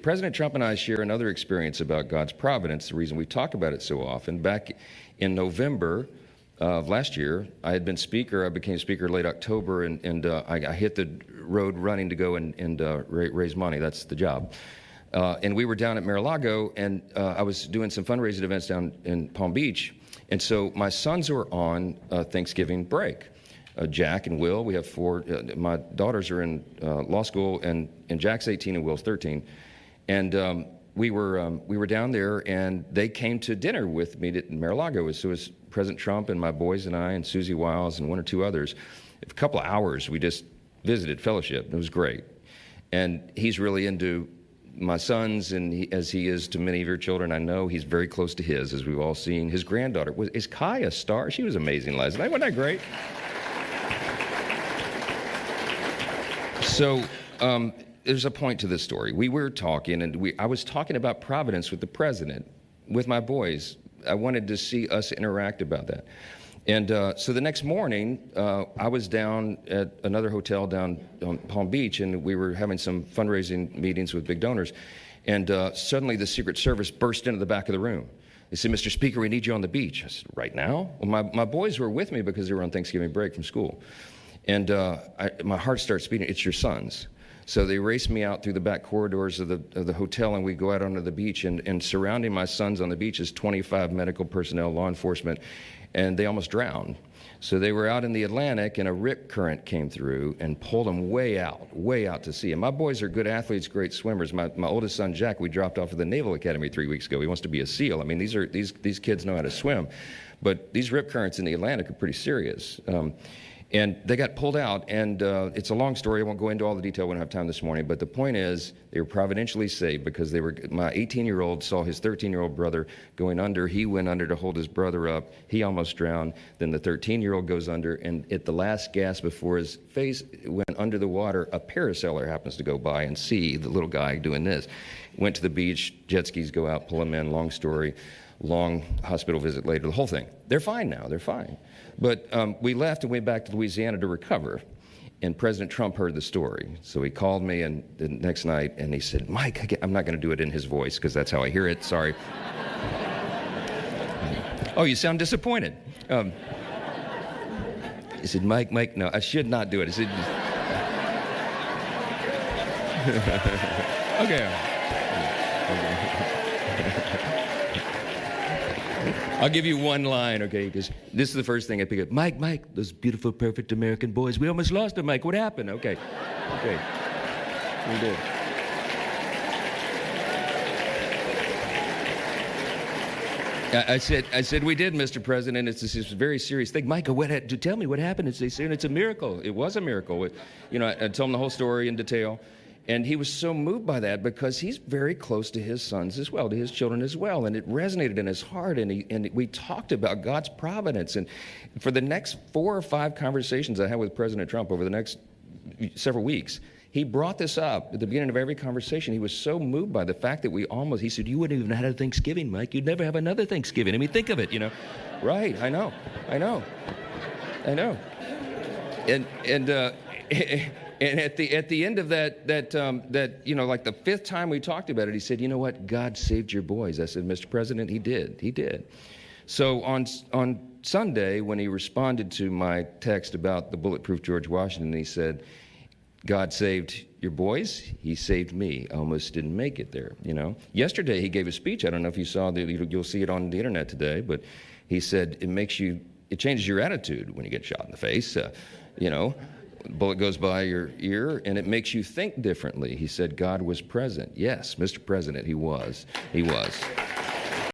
President Trump and I share another experience about God's providence, the reason we talk about it so often. Back in November of last year, I had been speaker. I became speaker late October, and I hit the road running to go and raise money. That's the job. And we were down at Mar-a-Lago, and I was doing some fundraising events down in Palm Beach. And so my sons were on Thanksgiving break. Jack and Will, we have 4. My daughters are in law school, and Jack's 18 and Will's 13. And we were down there, and they came to dinner with me at Mar-a-Lago. So it was President Trump and my boys and I and Susie Wiles and 1 or 2 others. A couple of hours, we just visited, fellowship. It was great. And he's really into my sons, and as he is to many of your children, I know he's very close to his, as we've all seen. His granddaughter, is Kai a star? She was amazing last night. Wasn't that great? So there's a point to this story. We were talking, and I was talking about providence with the president, with my boys. I wanted to see us interact about that. And so the next morning, I was down at another hotel down on Palm Beach, and we were having some fundraising meetings with big donors. And suddenly the Secret Service burst into the back of the room. They said, "Mr. Speaker, we need you on the beach." I said, "Right now?" Well, my boys were with me because they were on Thanksgiving break from school. And my heart starts beating. It's your sons. So they race me out through the back corridors of the hotel, and we go out onto the beach. And surrounding my sons on the beach is 25 medical personnel, law enforcement, and they almost drowned. So they were out in the Atlantic, and a rip current came through and pulled them way out to sea. And my boys are good athletes, great swimmers. My oldest son, Jack, we dropped off at the Naval Academy 3 weeks ago. He wants to be a SEAL. I mean, these kids know how to swim. But these rip currents in the Atlantic are pretty serious. And they got pulled out, and it's a long story. I won't go into all the detail. We don't have time this morning. But the point is, they were providentially saved because my 18-year-old saw his 13-year-old brother going under. He went under to hold his brother up. He almost drowned. Then the 13-year-old goes under, and at the last gasp before his face went under the water, a parasailer happens to go by and see the little guy doing this. Went to the beach. Jet skis go out, pull him in. Long story. Long hospital visit later, the whole thing. They're fine now, they're fine. But we left and went back to Louisiana to recover, and President Trump heard the story. So he called me and the next night, and he said, "Mike," I'm not going to do it in his voice because that's how I hear it, sorry. "Oh, you sound disappointed." He said, Mike, no, I should not do it. He said, okay. I'll give you one line, okay? Because this is the first thing I pick up. Mike, those beautiful, perfect American boys. We almost lost them, Mike. What happened? Okay. We did. I said, "We did, Mr. President. It's this very serious thing." "Mike, tell me what happened." They said, "It's a miracle." It was a miracle. You know, I told him the whole story in detail. And he was so moved by that because he's very close to his sons as well, to his children as well. And it resonated in his heart. And we talked about God's providence. And for the next 4 or 5 conversations I had with President Trump over the next several weeks, he brought this up at the beginning of every conversation. He was so moved by the fact that he said, "You wouldn't even have had a Thanksgiving, Mike. You'd never have another Thanksgiving." I mean, think of it, you know. Right, I know. And at the end of that, you know, like the 5th time we talked about it, he said, "You know what? God saved your boys." I said, "Mr. President, he did. So on Sunday, when he responded to my text about the bulletproof George Washington, he said, "God saved your boys. He saved me. I almost didn't make it there." You know. Yesterday he gave a speech. I don't know if you saw you'll see it on the internet today, but he said it changes your attitude when you get shot in the face. You know. Bullet goes by your ear, and it makes you think differently. He said God was present. Yes, Mr. President, he was.